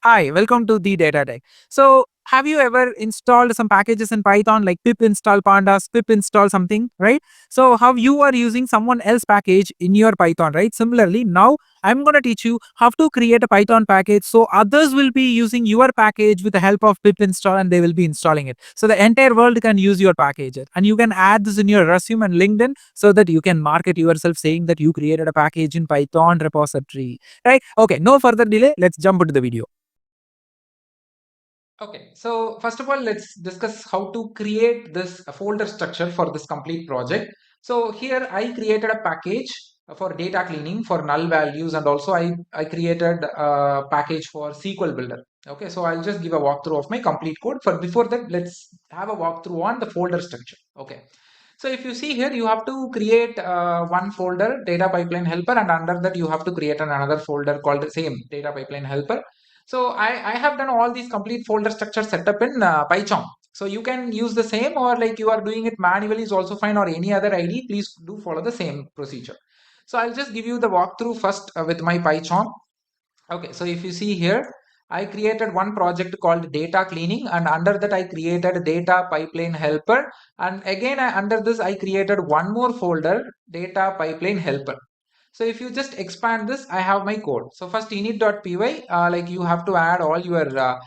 Hi, welcome to the Data Tech. So, have you ever installed some packages in Python like pip install pandas, pip install something, right? So, how you are using someone else package in your Python, right? Similarly, now I'm going to teach you how to create a Python package so others will be using your package with the help of pip install and they will be installing it. So, the entire world can use your package and you can add this in your resume and LinkedIn so that you can market yourself saying that you created a package in Python repository, right? Okay, no further delay. Let's jump into the video. Okay, so first of all, let's discuss how to create this folder structure for this complete project. So here I created a package for data cleaning for null values, and also I created a package for SQL Builder. Okay, so I'll just give a walkthrough of my complete code. For before that, let's have a walkthrough on the folder structure. Okay. So if you see here, you have to create one folder, data pipeline helper, and under that you have to create another folder called the same data pipeline helper. So I have done all these complete folder structure setup in PyCharm. So you can use the same, or like you are doing it manually is also fine, or any other ID, please do follow the same procedure. So I'll just give you the walkthrough first with my PyCharm. Okay, so if you see here, I created one project called data cleaning, and under that I created data pipeline helper. And again, under this, I created one more folder, data pipeline helper. So if you just expand this, I have my code. So first init.py, like you have to add all your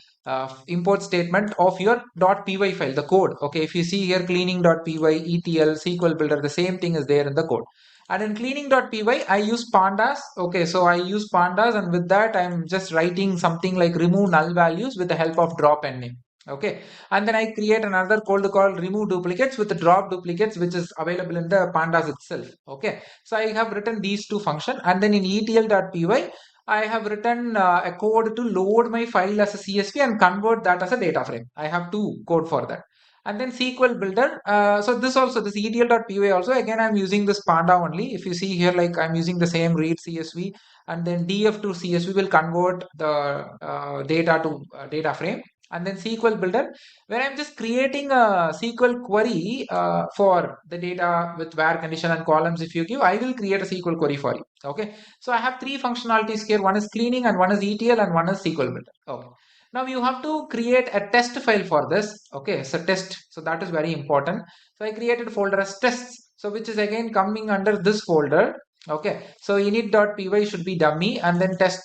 import statement of your .py file, the code. Okay, if you see here cleaning.py, ETL, SQL Builder, the same thing is there in the code. And in cleaning.py, I use pandas. Okay, so I use pandas, and with that, I'm just writing something like remove null values with the help of drop name. Okay, and then I create another code called remove duplicates with the drop duplicates, which is available in the pandas itself. Okay, so I have written these two functions, and then in etl.py, I have written a code to load my file as a CSV and convert that as a data frame. I have two code for that. And then SQL Builder. So this also, this etl.py also, again, I'm using this Panda only. If you see here, like I'm using the same read CSV, and then df to CSV will convert the data to data frame. And then SQL Builder, where I'm just creating a SQL query for the data with where condition and columns. If you give, I will create a SQL query for you. Okay. So I have three functionalities here. One is cleaning, and one is ETL, and one is SQL Builder. Okay. Now you have to create a test file for this. Okay. So test. So that is very important. So I created a folder as tests. So which is again coming under this folder. Okay. So init.py should be dummy, and then test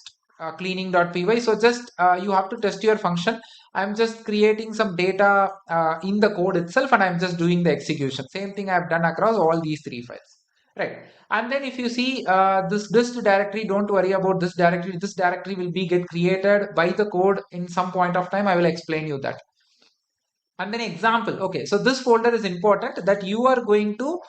cleaning.py. So just you have to test your function. I'm just creating some data in the code itself, and I'm just doing the execution. Same thing I've done across all these three files. Right. And then if you see this dist directory, don't worry about this directory. This directory will be get created by the code in some point of time. I will explain you that. And then example. Okay, so this folder is important that you are going to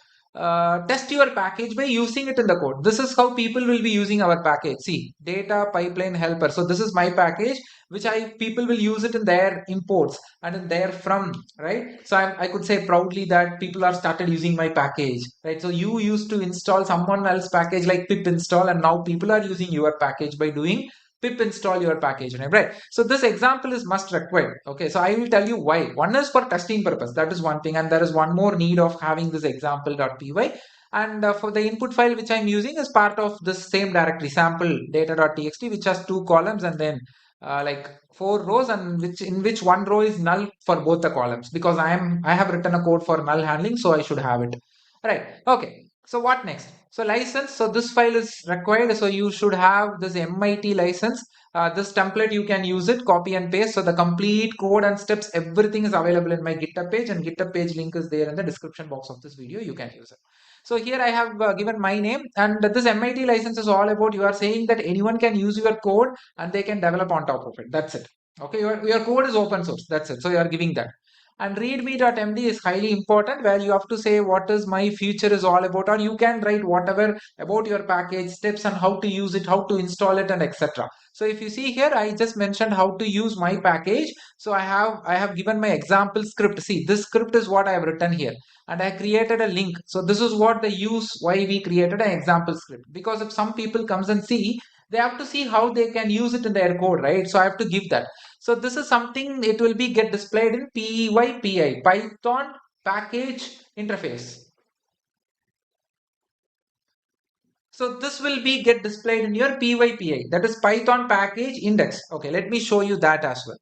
test your package by using it in the code. This is how people will be using our package. See, data pipeline helper. So this is my package, which people will use it in their imports and in their from, right? So I could say proudly that people are started using my package, right? So you used to install someone else package like pip install, and now people are using your package by doing pip install your package name, right? So this example is must required. Okay, so I will tell you why. One is for testing purpose, that is one thing, and there is one more need of having this example.py. And for the input file which I'm using is part of this same directory, sample data.txt, which has two columns and then like four rows, and which one row is null for both the columns, because I have written a code for null handling, so I should have it. Right. Okay. So what next? So license. So this file is required. So you should have this MIT license. This template you can use it, copy and paste. So the complete code and steps, everything is available in my GitHub page, and GitHub page link is there in the description box of this video. You can use it. So here I have given my name, and this MIT license is all about you are saying that anyone can use your code and they can develop on top of it. That's it. Okay, your code is open source. That's it. So you are giving that. And readme.md is highly important, where you have to say what is my future is all about, or you can write whatever about your package steps and how to use it, how to install it, and etc. So if you see here, I just mentioned how to use my package. So I have given my example script. See, this script is what I have written here, and I created a link. So this is what the use why we created an example script, because if some people comes and see, they have to see how they can use it in their code, right? So I have to give that. So this is something, it will be get displayed in PyPI, Python package interface. So this will be get displayed in your PyPI, that is Python package index. Okay, let me show you that as well.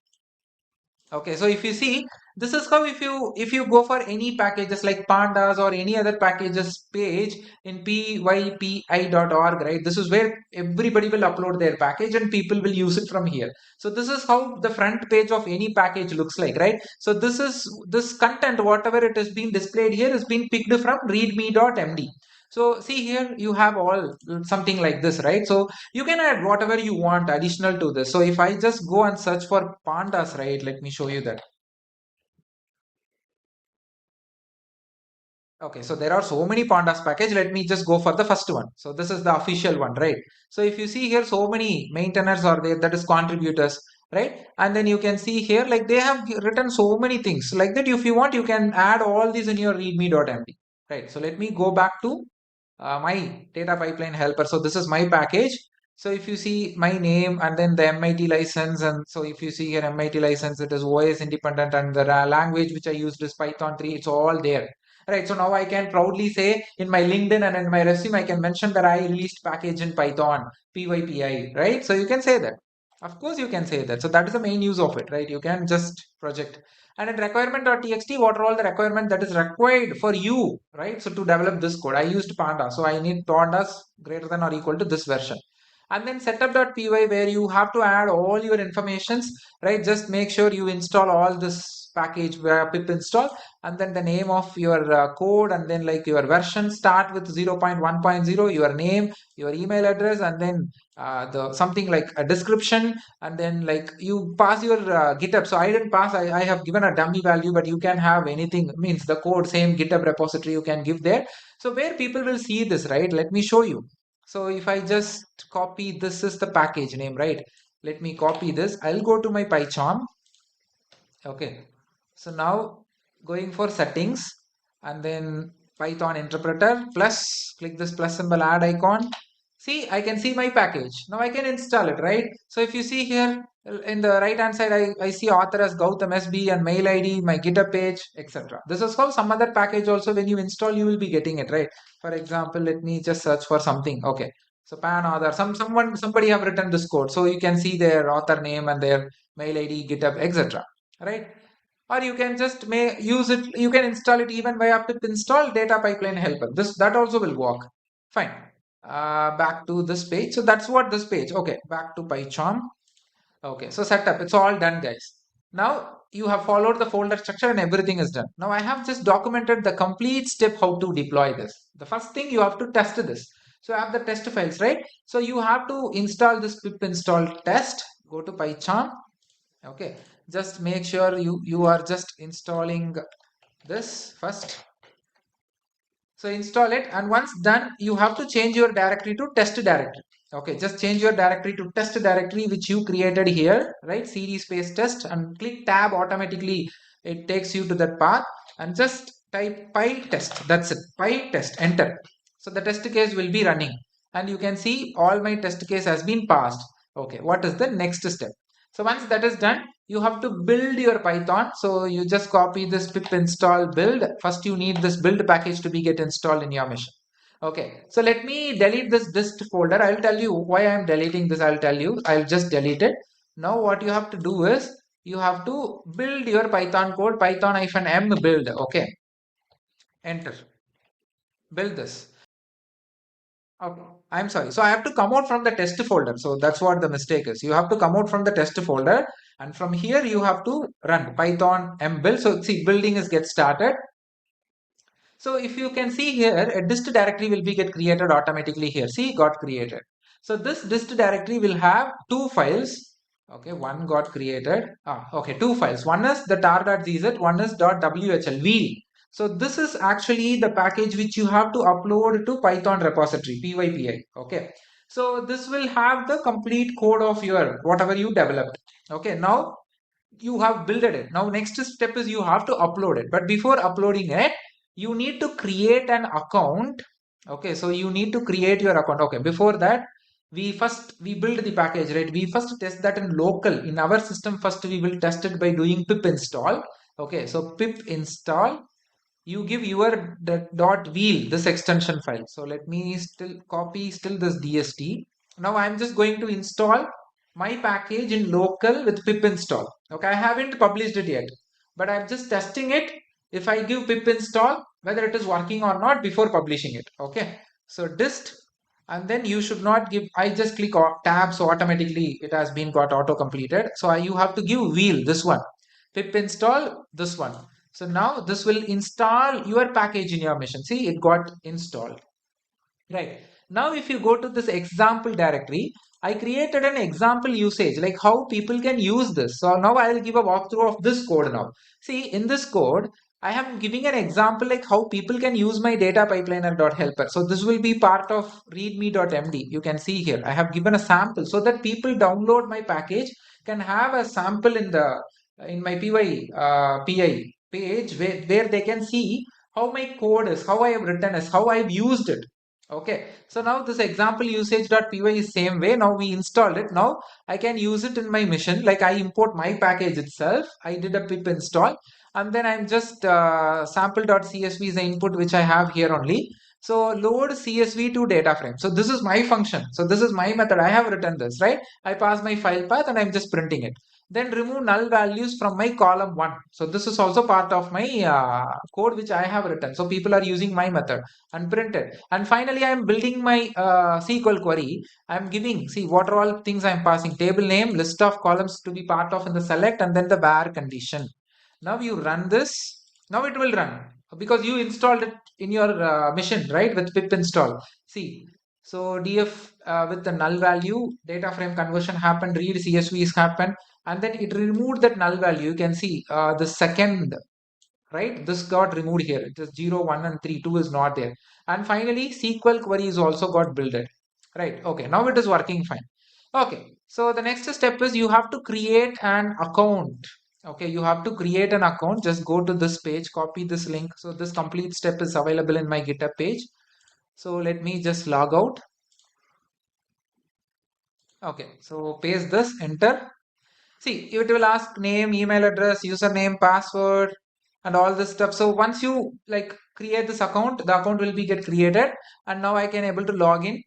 Okay, so if you see, this is how if you go for any packages like pandas or any other packages page in pypi.org, right? This is where everybody will upload their package and people will use it from here. So this is how the front page of any package looks like, right? So this content, whatever it is being displayed here, is being picked from readme.md. So see here, you have all something like this, right? So you can add whatever you want additional to this. So if I just go and search for pandas, right, let me show you that. Okay, so there are so many pandas package. Let me just go for the first one. So this is the official one, right? So if you see here, so many maintainers are there, that is contributors, right? And then you can see here, like they have written so many things like that. If you want, you can add all these in your readme.md, right? So let me go back to my data pipeline helper. So this is my package. So if you see my name and then the MIT license, and so if you see here MIT license, it is OS independent, and the language which I used is Python 3. It's all there, right? So now I can proudly say in my LinkedIn and in my resume, I can mention that I released package in Python, PyPI, right? So you can say that. Of course, you can say that. So that is the main use of it, right? You can just project. And in requirement.txt, what are all the requirement that is required for you, right? So to develop this code, I used Panda. So I need pandas greater than or equal to this version. And then setup.py, where you have to add all your informations, right? Just make sure you install all this package where pip install, and then the name of your code, and then like your version, start with 0.1.0, your name, your email address, and then the something like a description, and then like you pass your GitHub. So I didn't pass, I have given a dummy value, but you can have anything, means the code, same GitHub repository you can give there. So where people will see this, right? Let me show you. So if I just copy, this is the package name, right? Let me copy this. I'll go to my PyCharm. Okay. So now going for settings, and then Python interpreter, plus click this plus symbol, add icon. See, I can see my package. Now I can install it, right? So if you see here in the right hand side, I see author as Gautam SB and mail ID, my GitHub page, etc. This is how some other package also, when you install, you will be getting it, right? For example, let me just search for something. Okay. So pan author, somebody have written this code. So you can see their author name and their mail ID, GitHub, etc. Right? Or you can just use it, you can install it even via pip install data pipeline helper. That also will work. Fine. Back to this page. So that's what this page. Okay, back to PyCharm. Okay, so setup, it's all done, guys. Now you have followed the folder structure and everything is done. Now I have just documented the complete step how to deploy this. The first thing, you have to test this. So I have the test files, right? So you have to install this pip install test. Go to PyCharm. Okay, just make sure you are just installing this first. So install it, and once done, you have to change your directory to test directory. Okay, just change your directory to test directory which you created here, right? Cd space test, and click tab, automatically it takes you to that path, and just type py test. That's it, py test, enter. So the test case will be running, and you can see all my test case has been passed. Okay, what is the next step? So once that is done, you have to build your Python. So you just copy this pip install build. First, you need this build package to be get installed in your machine. Okay, so let me delete this dist folder. I'll tell you why I'm deleting this. I'll tell you. I'll just delete it. Now what you have to do is, you have to build your Python code, python-m build. Okay, enter. Build this. Okay, I'm sorry. So I have to come out from the test folder. So that's what the mistake is. You have to come out from the test folder, and from here you have to run Python m build. So see, building is get started. So if you can see here, a dist directory will be get created automatically here. See, got created. So this dist directory will have two files. Okay, one got created. Okay, two files. One is the tar.gz, one is .whl wheel. So this is actually the package which you have to upload to Python repository, PyPI. Okay. So this will have the complete code of your whatever you developed. Okay. Now you have built it. Now next step is you have to upload it. But before uploading it, you need to create an account. Okay. So you need to create your account. Okay. Before that, we build the package, right? We first test that in local in our system. First we will test it by doing pip install. Okay. So pip install. you give your dot wheel this extension file. So let me still copy this dst. Now I'm just going to install my package in local with pip install. Okay, I haven't published it yet, but I'm just testing it. If I give pip install, whether it is working or not before publishing it. Okay, so dist, and then you should not give, I just click tab, so automatically it has been got auto completed. So you have to give wheel this one, pip install this one. So now this will install your package in your machine. See, it got installed. Right. Now, if you go to this example directory, I created an example usage, like how people can use this. So now I will give a walkthrough of this code now. See, in this code, I am giving an example like how people can use my data pipeliner.helper. So this will be part of readme.md. You can see here, I have given a sample so that people download my package can have a sample in my PI page where they can see how my code is, how I have written is, how I've used it. Okay, so now this example usage.py is same way. Now we installed it. Now I can use it in my machine. Like I import my package itself. I did a pip install, and then I'm just sample.csv is the input which I have here only. So load CSV to data frame. So this is my function. So this is my method. I have written this, right? I pass my file path and I'm just printing it. Then remove null values from my column 1. So this is also part of my code which I have written. So people are using my method and print it. And finally, I am building my SQL query. I am giving, see what are all things I am passing: table name, list of columns to be part of in the select, and then the where condition. Now you run this. Now it will run because you installed it in your machine, right? With pip install. See, so df with the null value, data frame conversion happened, read CSV is happened, and then it removed that null value. You can see the second, right? This got removed here. It is 0, 1 and 3. 2 is not there. And finally, SQL query is also got built. Right. Okay. Now it is working fine. Okay. So the next step is you have to create an account. Okay. You have to create an account. Just go to this page, copy this link. So this complete step is available in my GitHub page. So let me just log out. Okay. So paste this, enter. See, it will ask name, email address, username, password, and all this stuff. So once you like create this account, the account will be get created, and now I can able to log in.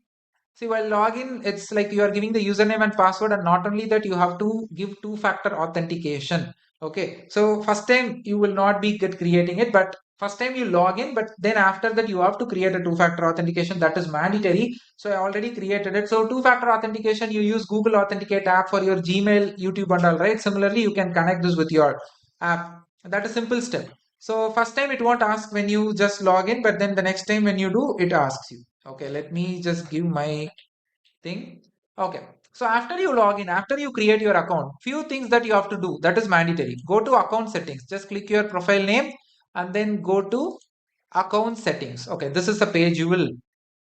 See, while login, it's like you are giving the username and password, and not only that, you have to give two-factor authentication. Okay, so first time you will not be get creating it, but first time you log in, but then after that you have to create a two-factor authentication. That is mandatory. So I already created it. So two-factor authentication, you use Google Authenticate app for your Gmail, YouTube, and all, right? Similarly, you can connect this with your app. That is simple step. So first time it won't ask when you just log in, but then the next time when you do, it asks you. Okay, let me just give my thing. Okay, so after you log in, after you create your account, few things that you have to do, that is mandatory. Go to account settings, just click your profile name and then go to account settings. Okay, this is the page you will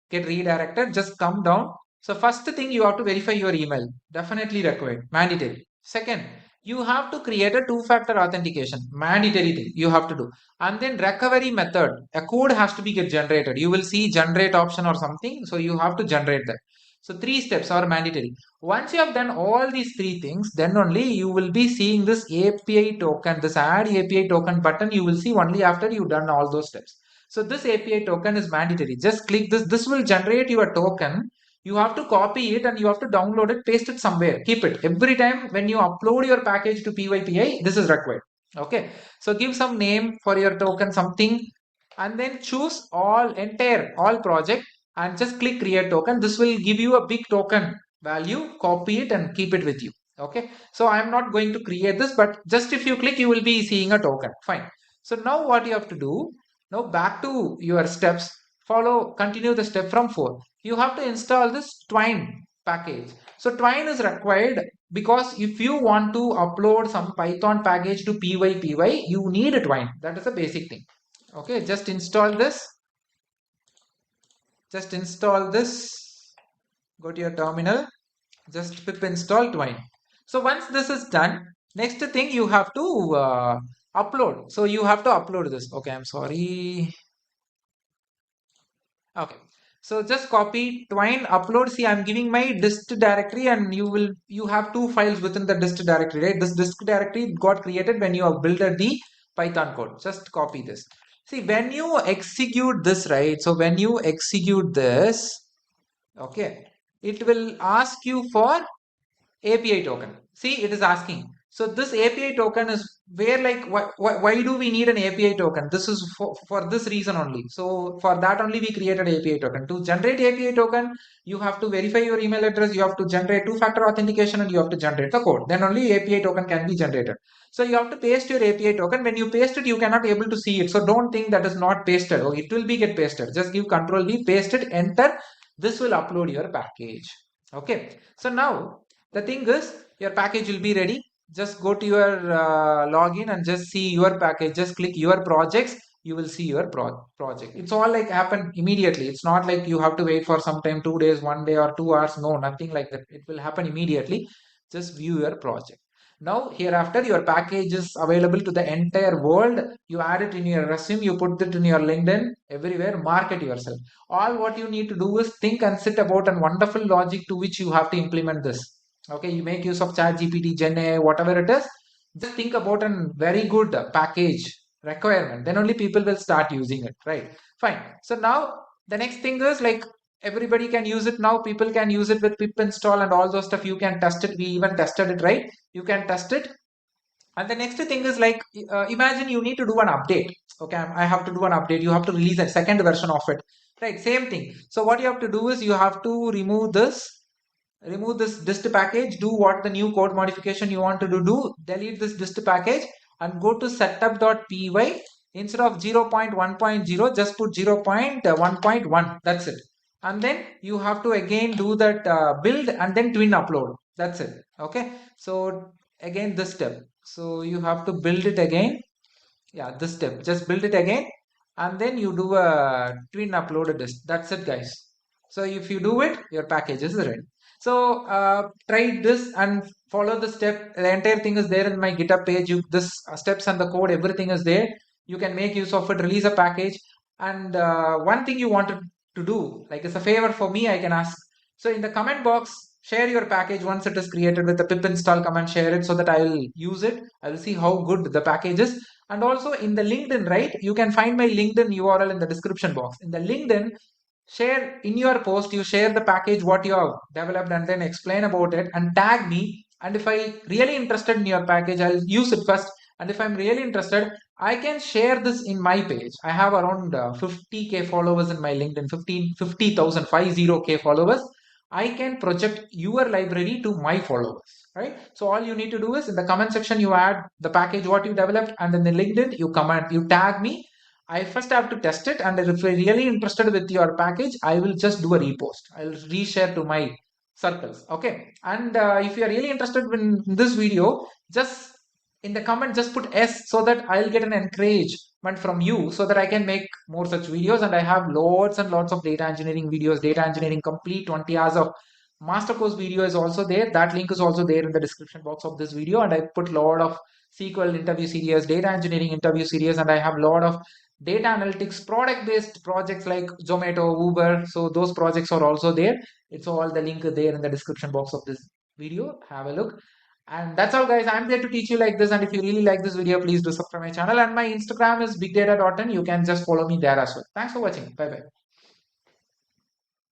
get redirected. Just come down. So first thing, you have to verify your email, definitely required, mandatory. Second, you have to create a two-factor authentication, mandatory thing you have to do. And then recovery method, a code has to be get generated. You will see generate option or something, so you have to generate that. So three steps are mandatory. Once you have done all these three things, then only you will be seeing this API token, this add API token button. You will see only after you've done all those steps. So this API token is mandatory. Just click this. This will generate your token. You have to copy it and you have to download it, paste it somewhere. Keep it. Every time when you upload your package to PyPI, this is required. Okay. So give some name for your token, something, and then choose all project and just click create token. This will give you a big token value. Copy it and keep it with you. Okay. So I'm not going to create this, but just if you click, you will be seeing a token. Fine. So now what you have to do, now back to your steps, continue the step from 4. You have to install this Twine package. So Twine is required because if you want to upload some Python package to PyPI, you need a Twine. That is a basic thing. Okay, just install this. Just install this. Go to your terminal. Just pip install Twine. So once this is done, next thing you have to upload. So you have to upload this. Okay, I'm sorry. Okay, so just copy Twine, upload. See, I'm giving my dist directory, and you have two files within the dist directory, right? This dist directory got created when you have built the Python code. Just copy this. See, when you execute this, right? So when you execute this, okay, it will ask you for API token. See, it is asking. So this API token is where, like, why do we need an API token? This is for this reason only. So for that only we created API token. To generate API token, you have to verify your email address, you have to generate two-factor authentication, and you have to generate the code. Then only API token can be generated. So you have to paste your API token. When you paste it, you cannot able to see it. So don't think that is not pasted. Oh, it will be get pasted. Just give Control V, paste it, enter. This will upload your package. Okay. So now the thing is, your package will be ready. Just go to your login and just see your package. Just click your projects. You will see your project. It's all like happen immediately. It's not like you have to wait for some time, 2 days, 1 day, or 2 hours. No, nothing like that. It will happen immediately. Just view your project. Now, hereafter, your package is available to the entire world. You add it in your resume, you put it in your LinkedIn, everywhere, market yourself. All what you need to do is think and sit about a wonderful logic to which you have to implement this. Okay, you make use of chat GPT, Gen AI, whatever it is. Just think about a very good package requirement. Then only people will start using it, right? Fine. So now the next thing is, like, everybody can use it now. People can use it with pip install and all those stuff. You can test it. We even tested it, right? You can test it. And the next thing is, like, imagine you need to do an update. Okay, I have to do an update. You have to release a second version of it, right? Same thing. So what you have to do is you have to remove this dist package, do what the new code modification you want to do, delete this dist package, and go to setup.py. Instead of 0.1.0, just put 0.1.1. That's it. And then you have to again do that build and then twin upload. That's it. Okay. So again, this step. So you have to build it again. Yeah, this step. Just build it again, and then you do a twin uploaded disk. That's it, guys. So if you do it, your package is ready. So try this and follow the step. The entire thing is there in my GitHub page. This steps and the code, everything is there. You can make use of it, release a package. And one thing you wanted to do, like, it's a favor for me, I can ask. So in the comment box, share your package once it is created with the pip install command. Share it so that I will use it. I will see how good the package is. And also in the LinkedIn, right? You can find my LinkedIn URL in the description box. In the LinkedIn, share in your post, you share the package what you have developed and then explain about it and tag me. And if I really interested in your package, I'll use it first. And if I'm really interested, I can share this in my page. I have around 50k followers in my LinkedIn, 50,000, 50k followers. I can project your library to my followers, right? So all you need to do is in the comment section, you add the package what you developed, and in the LinkedIn, you tag me. I first have to test it, and if you're really interested with your package, I will just do a repost. I'll reshare to my circles. Okay. And if you are really interested in this video, just in the comment, just put S so that I'll get an encouragement from you so that I can make more such videos. And I have lots and lots of data engineering videos, data engineering complete 20 hours of master course video is also there. That link is also there in the description box of this video. And I put a lot of SQL interview series, data engineering interview series, and I have a lot of data analytics product based projects like Zomato, Uber. So those projects are also there. It's all the link there in the description box of this video. Have a look. And that's all, guys. I'm there to teach you like this. And if you really like this video, please do subscribe my channel. And my Instagram is bigdata.in. You can just follow me there as well. Thanks for watching. Bye bye.